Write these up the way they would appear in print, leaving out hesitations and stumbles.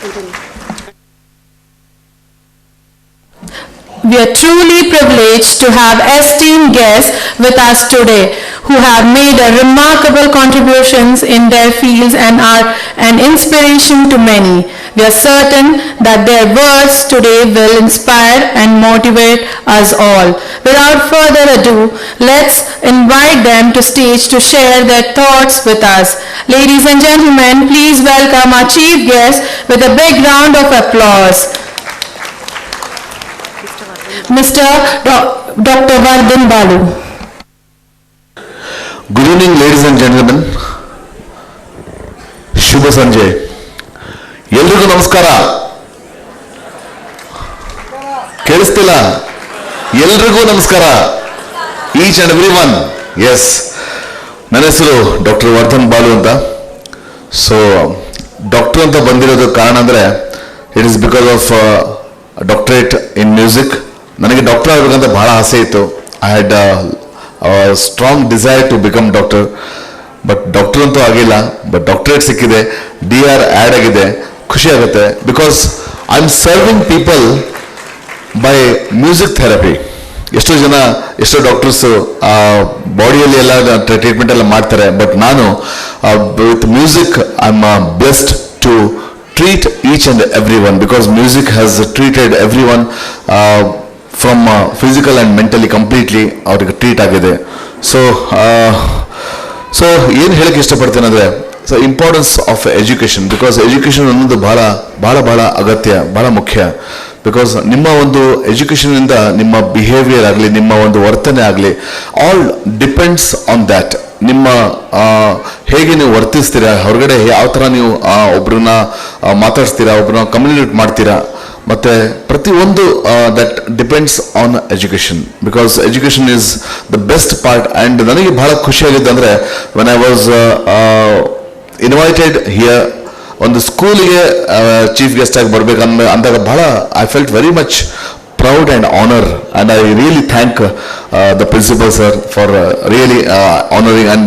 We are truly privileged to have esteemed guests with us today who have made remarkable contributions in their fields and are an inspiration to many. We are certain that their words today will inspire and motivate us all. Without further ado, let's invite them to stage to share their thoughts with us. Ladies and gentlemen, please welcome our chief guest with a big round of applause. Mr. Dr. Vardhan Balu. Good evening, ladies and gentlemen. ಶುಭ ಸಂಜೆ. ಎಲ್ರಿಗೂ ನಮಸ್ಕಾರ. ಕೇಳಿಸ್ತಿಲ್ಲ? ಎಲ್ರಿಗೂ ನಮಸ್ಕಾರ. Each and every one. Yes, ನನ್ನ ಹೆಸರು doctor Vardhan Balu ಅಂತ. So doctor ಅಂತ ಬಂದಿರೋದು ಕಾರಣ ಅಂದರೆ it is because of doctorate in music. ನನಗೆ ಡಾಕ್ಟರ್ ಆಗಬೇಕಂತ ಬಹಳ ಆಸೆ ಇತ್ತು. I had strong desire to become doctor. But doctor ಅಂತೂ ಆಗಿಲ್ಲ. ಬಟ್ ಡಾಕ್ಟರೇಟ್ ಸಿಕ್ಕಿದೆ, DR ಆ್ಯಡ್ ಆಗಿದೆ, ಖುಷಿ ಆಗುತ್ತೆ. Because I am serving people by music therapy. ಎಷ್ಟೋ ಡಾಕ್ಟರ್ಸು ಬಾಡಿಯಲ್ಲಿ ಎಲ್ಲ ಟ್ರೀಟ್ಮೆಂಟ್ ಎಲ್ಲ ಮಾಡ್ತಾರೆ. ಬಟ್ ನಾನು with music I am blessed to treat each and everyone because music has treated everyone from physical and mentally completely ಅವ್ರಿಗೆ treat ಆಗಿದೆ. So ಏನು ಹೇಳಕ್ಕೆ ಇಷ್ಟಪಡ್ತೇನೆ ಅಂದರೆ importance of education. Because education ಅನ್ನೋದು ಬಹಳ ಅಗತ್ಯ, ಬಹಳ ಮುಖ್ಯ. ಬಿಕಾಸ್ ನಿಮ್ಮ ಒಂದು ಎಜುಕೇಷನಿಂದ ನಿಮ್ಮ ಬಿಹೇವಿಯರ್ ಆಗಲಿ, ನಿಮ್ಮ ಒಂದು ವರ್ತನೆ ಆಗಲಿ, ಆಲ್ ಡಿಪೆಂಡ್ಸ್ ಆನ್ ದ್ಯಾಟ್. ನಿಮ್ಮ ಹೇಗೆ ನೀವು ವರ್ತಿಸ್ತೀರಾ, ಹೊರಗಡೆ ಯಾವ ಥರ ನೀವು ಒಬ್ರನ್ನ ಮಾತಾಡಿಸ್ತೀರಾ, ಒಬ್ರನ್ನ ಕಮ್ಯುನಿಕೇಟ್ ಮಾಡ್ತೀರಾ, ಮತ್ತು ಪ್ರತಿಯೊಂದು that depends on education. Because education is the best part. And ನನಗೆ ಬಹಳ ಖುಷಿಯಾಗಿದ್ದು ಅಂದರೆ when I was invited here, ಒಂದು ಸ್ಕೂಲಿಗೆ ಚೀಫ್ ಗೆಸ್ಟ್ ಆಗಿ ಅಂದಾಗ ಬಹಳ I felt very much proud and honor, and I really thank the principal sir for really honoring and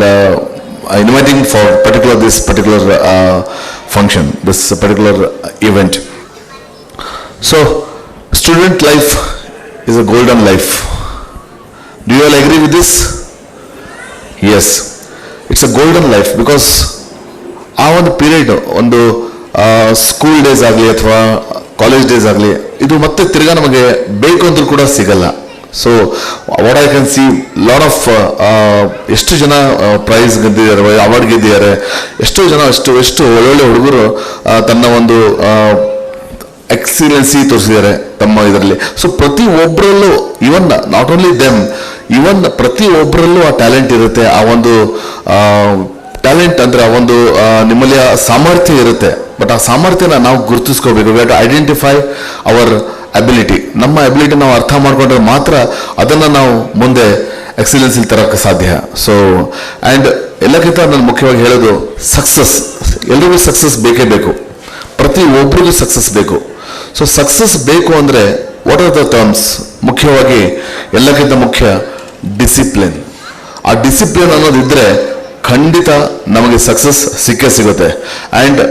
inviting for this particular function, this particular event. So student life is a golden life. Do you all agree with this? Yes, it's a golden life because ಆ ಒಂದು period, ಒಂದು school days ಆಗಲಿ ಅಥವಾ college days ಆಗಲಿ, ಇದು ಮತ್ತೆ ತಿರ್ಗಾ ನಮಗೆ ಬೇಕು ಅಂದ್ರೂ ಕೂಡ ಸಿಗಲ್ಲ. So what I can see lot of ಎಷ್ಟು ಜನ ಪ್ರೈಸ್ ಗೆದ್ದಿದ್ದಾರೆ, ಅವಾರ್ಡ್ ಗೆದ್ದಿದ್ದಾರೆ, ಎಷ್ಟೋ ಜನ ಎಷ್ಟು ಒಳ್ಳೊಳ್ಳೆ ಹುಡುಗರು ತನ್ನ ಒಂದು ಎಕ್ಸಿಲೆನ್ಸಿ ತೋರಿಸಿದ್ದಾರೆ ತಮ್ಮ ಇದರಲ್ಲಿ. ಸೊ ಪ್ರತಿ ಒಬ್ಬರಲ್ಲೂ, ಇವನ್ ನಾಟ್ ಓನ್ಲಿ ದೆಮ್, ಇವನ್ ಪ್ರತಿ ಒಬ್ಬರಲ್ಲೂ ಆ ಟ್ಯಾಲೆಂಟ್ ಇರುತ್ತೆ. ಆ ಒಂದು ಟ್ಯಾಲೆಂಟ್ ಅಂದರೆ ಆ ಒಂದು ನಿಮ್ಮಲ್ಲಿ ಸಾಮರ್ಥ್ಯ ಇರುತ್ತೆ. ಬಟ್ ಆ ಸಾಮರ್ಥ್ಯನ ನಾವು ಗುರುತಿಸ್ಕೋಬೇಕು. We have to identify our ability. ನಮ್ಮ ಅಬಿಲಿಟಿ ನಾವು ಅರ್ಥ ಮಾಡ್ಕೊಂಡ್ರೆ ಮಾತ್ರ ಅದನ್ನು ನಾವು ಮುಂದೆ ಎಕ್ಸಲೆನ್ಸಿಲಿ ತರೋಕ್ಕೆ ಸಾಧ್ಯ. ಸೊ ಆ್ಯಂಡ್ ಎಲ್ಲಕ್ಕಿಂತ ನಾನು ಮುಖ್ಯವಾಗಿ ಹೇಳೋದು ಸಕ್ಸಸ್. ಎಲ್ರಿಗೂ ಸಕ್ಸಸ್ ಬೇಕೇ ಬೇಕು, ಪ್ರತಿ ಒಬ್ಬರಿಗೂ ಸಕ್ಸಸ್ ಬೇಕು. ಸೊ ಸಕ್ಸಸ್ ಬೇಕು ಅಂದರೆ ವಾಟ್ ಆರ್ ದ ಟರ್ಮ್ಸ್? ಮುಖ್ಯವಾಗಿ ಎಲ್ಲಕ್ಕಿಂತ ಮುಖ್ಯ ಡಿಸಿಪ್ಲಿನ್. ಆ ಡಿಸಿಪ್ಲಿನ್ ಅನ್ನೋದಿದ್ದರೆ ಖಂಡಿತ ನಮಗೆ ಸಕ್ಸಸ್ ಸಿಕ್ಕೇ ಸಿಗುತ್ತೆ. ಆ್ಯಂಡ್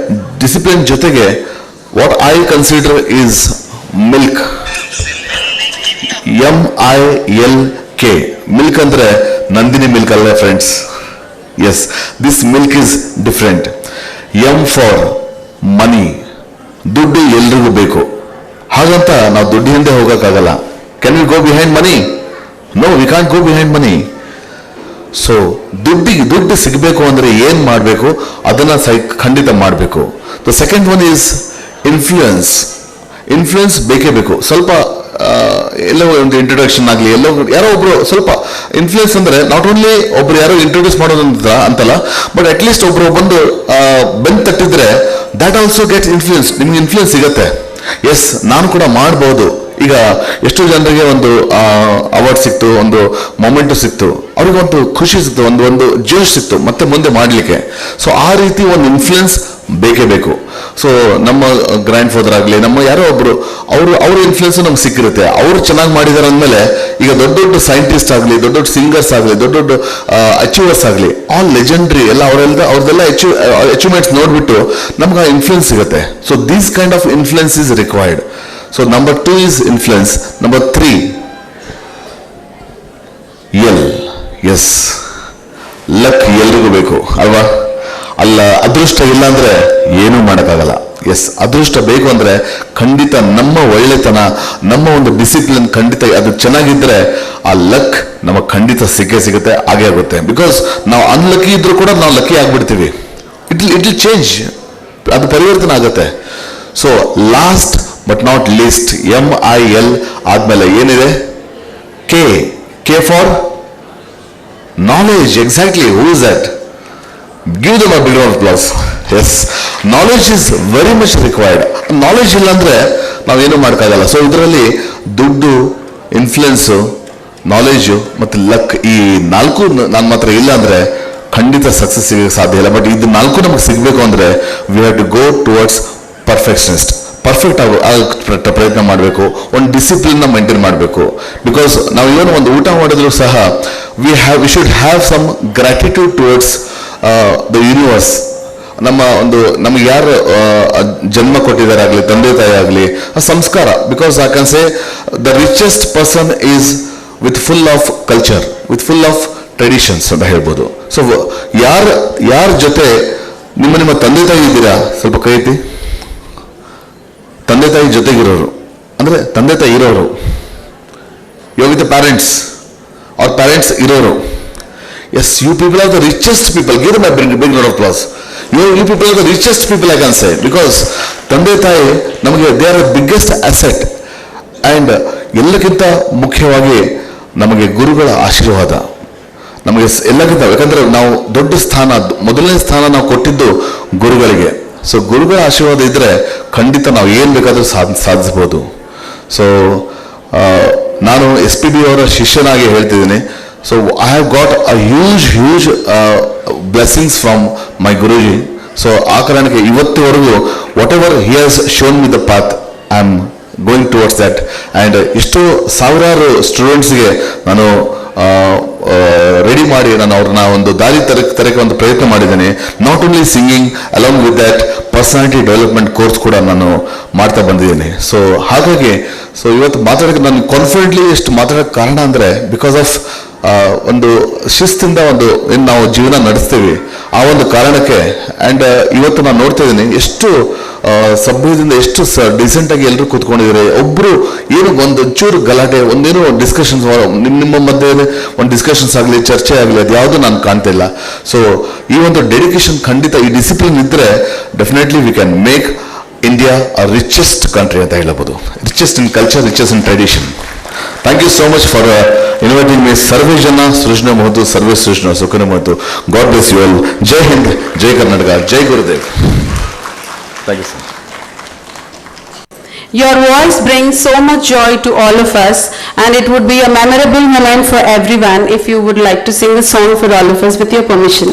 ಡಿಸಿಪ್ಲಿನ್ ಜೊತೆಗೆ what I consider is milk. MILK. Milk ಅಂದರೆ ನಂದಿನಿ ಮಿಲ್ಕ್ ಅಲ್ಲ friends. Yes, this milk is different. M for money. ದುಡ್ಡು ಎಲ್ರಿಗೂ ಬೇಕು. ಹಾಗಂತ ನಾವು ದುಡ್ಡು ಹಿಂದೆ ಹೋಗೋಕ್ಕಾಗಲ್ಲ. Can we go behind money? No, we can't go behind money. So ದುಡ್ಡು ಸಿಗಬೇಕು ಅಂದರೆ ಏನು ಮಾಡಬೇಕು? ಅದನ್ನು ಖಂಡಿತ ಮಾಡಬೇಕು. The second one is influence. Influence ಬೇಕೇ ಬೇಕು. ಸ್ವಲ್ಪ ಎಲ್ಲೋ ಒಂದು ಇಂಟ್ರೊಡಕ್ಷನ್ ಆಗಲಿ, ಎಲ್ಲೋ ಯಾರೋ ಒಬ್ರು ಸ್ವಲ್ಪ ಇನ್ಫ್ಲೂಯೆನ್ಸ್ ಅಂದರೆ ನಾಟ್ ಓನ್ಲಿ ಒಬ್ರು ಯಾರೋ ಇಂಟ್ರೊಡ್ಯೂಸ್ ಮಾಡೋದು ಅಂತಲ್ಲ, ಬಟ್ ಅಟ್ಲೀಸ್ಟ್ ಒಬ್ರು ಬಂದು ಬೆನ್ನು ತಟ್ಟಿದ್ರೆ ದ್ಯಾಟ್ ಆಲ್ಸೋ ಗೆಟ್ ಇನ್ಫ್ಲೂಯೆನ್ಸ್. ನಿಮ್ಗೆ ಇನ್ಫ್ಲೂಯೆನ್ಸ್ ಸಿಗುತ್ತೆ. ಎಸ್, ನಾನು ಕೂಡ ಮಾಡ್ಬೋದು. ಈಗ ಎಷ್ಟೋ ಜನರಿಗೆ ಒಂದು ಅವಾರ್ಡ್ ಸಿಕ್ತು, ಒಂದು ಮೊಮೆಂಟು ಸಿಕ್ತು, ಅವ್ರಿಗೊಂದು ಖುಷಿ ಸಿಕ್ತು, ಒಂದು ಜೋಶ್ ಸಿಕ್ತು ಮತ್ತೆ ಮುಂದೆ ಮಾಡಲಿಕ್ಕೆ. ಸೊ ಆ ರೀತಿ ಒಂದು ಇನ್ಫ್ಲೂಯೆನ್ಸ್ ಬೇಕೇ ಬೇಕು. ಸೊ ನಮ್ಮ ಗ್ರ್ಯಾಂಡ್ ಫಾದರ್ ಆಗಲಿ, ನಮ್ಮ ಯಾರೋ ಒಬ್ರು ಅವ್ರ ಇನ್ಫ್ಲುಯೆನ್ಸ್ ನಮ್ಗೆ ಸಿಕ್ಕಿರುತ್ತೆ. ಅವ್ರು ಚೆನ್ನಾಗಿ ಮಾಡಿದಾರೆ ಅಂದಮೇಲೆ ಈಗ ದೊಡ್ಡ ದೊಡ್ಡ ಸೈಂಟಿಸ್ಟ್ ಆಗಲಿ, ದೊಡ್ಡ ದೊಡ್ಡ ಸಿಂಗರ್ಸ್ ಆಗಲಿ, ದೊಡ್ಡ ದೊಡ್ಡ ಅಚೀವರ್ಸ್ ಆಗಲಿ, ಆಲ್ ಲೆಜೆಂಡ್ರಿ ಎಲ್ಲ ಅವ್ರದ್ದೆಲ್ಲ ಅಚೀವ್ಮೆಂಟ್ಸ್ ನೋಡ್ಬಿಟ್ಟು ನಮ್ಗೆ ಆ ಇನ್ಫ್ಲುಯೆನ್ಸ್ ಸಿಗುತ್ತೆ. So these kind of influence is required. So number 2 is influence. Number 3 yes, luck ಎಲ್ರಿಗೂ ಬೇಕು ಅಲ್ವಾ? ಅಲ್ಲ, ಅದೃಷ್ಟ ಇಲ್ಲ ಅಂದ್ರೆ ಏನೂ ಮಾಡೋಕ್ಕಾಗಲ್ಲ. ಎಸ್, ಅದೃಷ್ಟ ಬೇಕು ಅಂದ್ರೆ ಖಂಡಿತ ನಮ್ಮ ಒಳ್ಳೆತನ, ನಮ್ಮ ಒಂದು ಡಿಸಿಪ್ಲಿನ್ ಖಂಡಿತ ಅದು ಚೆನ್ನಾಗಿದ್ರೆ ಆ ಲಕ್ ನಮಗೆ ಖಂಡಿತ ಸಿಗುತ್ತೆ, ಹಾಗೆ ಆಗುತ್ತೆ. ಬಿಕಾಸ್ ನಾವು ಅನ್ಲಕ್ಕಿ ಇದ್ರೂ ಕೂಡ ನಾವು ಲಕ್ಕಿ ಆಗ್ಬಿಡ್ತೀವಿ. ಇಟ್ ವಿಲ್ ಚೇಂಜ್, ಅದು ಪರಿವರ್ತನೆ ಆಗುತ್ತೆ. So last but not least, MIL ಆದ್ಮೇಲೆ ಏನಿದೆ? K for knowledge. Exactly, who is that? Give them a big round of applause. Yes, knowledge is very much required. Knowledge ಇಲ್ಲ ಅಂದ್ರೆ ನಾವೇನು ಮಾಡೋಕ್ಕಾಗಲ್ಲ. So ಇದರಲ್ಲಿ ದುಡ್ಡು, ಇನ್ಫ್ಲುಯೆನ್ಸು, ನಾಲೆಜು ಮತ್ತು ಲಕ್, ಈ 4 ನನ್ನ ಮಾತ್ರ ಇಲ್ಲ ಅಂದ್ರೆ ಖಂಡಿತ ಸಕ್ಸಸ್ ಸಿಗಕ್ಕೆ ಸಾಧ್ಯ ಇಲ್ಲ. ಬಟ್ ಇದು 4 ನಮಗೆ ಸಿಗಬೇಕು ಅಂದ್ರೆ we have to go towards perfectionist. Perfect ಪ್ರಯತ್ನ ಮಾಡಬೇಕು, ಒಂದು ಡಿಸಿಪ್ಲಿನ್ ಮೇಂಟೈನ್ ಮಾಡಬೇಕು. ಬಿಕಾಸ್ ನಾವು ಏನು ಒಂದು ಊಟ ಮಾಡಿದ್ರು ಸಹ we should have some gratitude towards the universe. ನಮಗೆ ಯಾರು ಜನ್ಮ ಕೊಟ್ಟಿದ್ದಾರೆ ಆಗಲಿ, ತಂದೆ ತಾಯಿ ಆಗಲಿ, ಆ ಸಂಸ್ಕಾರ. Because I can say the richest person is with full of culture, with full of traditions ಅಂತ ಹೇಳ್ಬೋದು. ಸೊ ಯಾರ ಜೊತೆ ನಿಮ್ಮ ತಂದೆ ತಾಯಿ ಇದ್ದೀರಾ? ಸ್ವಲ್ಪ ಕೈ ಎತ್ತಿ. ತಂದೆ ತಾಯಿ ಜೊತೆಗಿರೋರು ಅಂದ್ರೆ ತಂದೆ ತಾಯಿ ಇರೋರು, you with the parents are parents ಇರೋರು. Yes, you people are the richest people. Give them a big round of applause. You people are the richest people I can say. Because ತಂದೆ ತಾಯಿ ನಮಗೆ they are the biggest asset. And ಎಲ್ಲಕ್ಕಿಂತ ಮುಖ್ಯವಾಗಿ ನಮಗೆ ಗುರುಗಳ ಆಶೀರ್ವಾದ ನಮಗೆ ಎಲ್ಲಕ್ಕಿಂತ, ಯಾಕಂದ್ರೆ ನಾವು ದೊಡ್ಡ ಸ್ಥಾನ, ಮೊದಲನೇ ಸ್ಥಾನ ನಾವು ಕೊಟ್ಟಿದ್ದು ಗುರುಗಳಿಗೆ. ಸೊ ಗುರುಗಳ ಆಶೀರ್ವಾದ ಇದ್ರೆ ಖಂಡಿತ ನಾವು ಏನು ಬೇಕಾದರೂ ಸಾಧಿಸ್ಬೋದು. ಸೊ ನಾನು SPB ಅವರ ಶಿಷ್ಯನಾಗಿ ಹೇಳ್ತಿದ್ದೀನಿ. So I have got a huge blessings from my guruji. So ಆ ಕಾರಣಕ್ಕೆ ಇವತ್ತಿವರೆಗೂ whatever he has shown me the path, I am going towards that. And ಎಷ್ಟೋ ಸಾವಿರಾರು ಸ್ಟೂಡೆಂಟ್ಸ್ಗೆ ನಾನು ರೆಡಿ ಮಾಡಿ ನಾನು ಅವ್ರನ್ನ ಒಂದು ದಾರಿ ತರಕ್ಕೆ ಒಂದು ಪ್ರಯತ್ನ ಮಾಡಿದ್ದೇನೆ. Not only singing, along with that personality development course ಕೂಡ ನಾನು ಮಾಡ್ತಾ ಬಂದಿದ್ದೀನಿ. ಸೊ ಹಾಗಾಗಿ ಇವತ್ತು ಮಾತಾಡೋಕ್ಕೆ ನಾನು ಕಾನ್ಫಿಡೆಂಟ್ಲಿ ಎಷ್ಟು ಮಾತಾಡೋಕ್ಕೆ ಕಾರಣ ಅಂದರೆ ಬಿಕಾಸ್ ಆಫ್ ಒಂದು ಶಿಸ್ತಿಂದ ಏನು ನಾವು ಜೀವನ ನಡೆಸ್ತೀವಿ ಆ ಒಂದು ಕಾರಣಕ್ಕೆ. ಆ್ಯಂಡ್ ಇವತ್ತು ನಾನು ನೋಡ್ತಾ ಇದ್ದೀನಿ ಎಷ್ಟು ಸಭ್ಯದಿಂದ, ಎಷ್ಟು ಡಿಸೆಂಟಾಗಿ ಎಲ್ಲರೂ ಕೂತ್ಕೊಂಡಿದ್ದಾರೆ. ಒಬ್ಬರು ಏನು ಒಂಚೂರು ಗಲಾಟೆ, ಒಂದೇನು ಡಿಸ್ಕಷನ್ಸ್, ನಿಮ್ಮ ಮಧ್ಯೆ ಒಂದು ಡಿಸ್ಕಷನ್ಸ್ ಆಗಲಿ, ಚರ್ಚೆ ಆಗಲಿ, ಅದು ಯಾವುದು ನಾನು ಕಾಣ್ತಾ ಇಲ್ಲ. ಸೊ ಈ ಒಂದು ಡೆಡಿಕೇಶನ್ ಖಂಡಿತ, ಈ ಡಿಸಿಪ್ಲಿನ್ ಇದ್ದರೆ definitely we can make India a richest country ಅಂತ ಹೇಳಬಹುದು. Richest in culture, richest in tradition. Thank you so much for inviting me. ಸರ್ವೇ ಜನ ಸೃಜನ ಮಹತು, ಸರ್ವೇ ಸೃಜನ ಸುಖನ ಮಹತು. God bless you all. ಜೈ ಹಿಂದ್, ಜೈ ಕರ್ನಾಟಕ, ಜೈ Gurudev. Thank you sir. Your voice brings so much joy to all of us, and it would be a memorable moment for everyone if you would like to sing a song for all of us with your permission.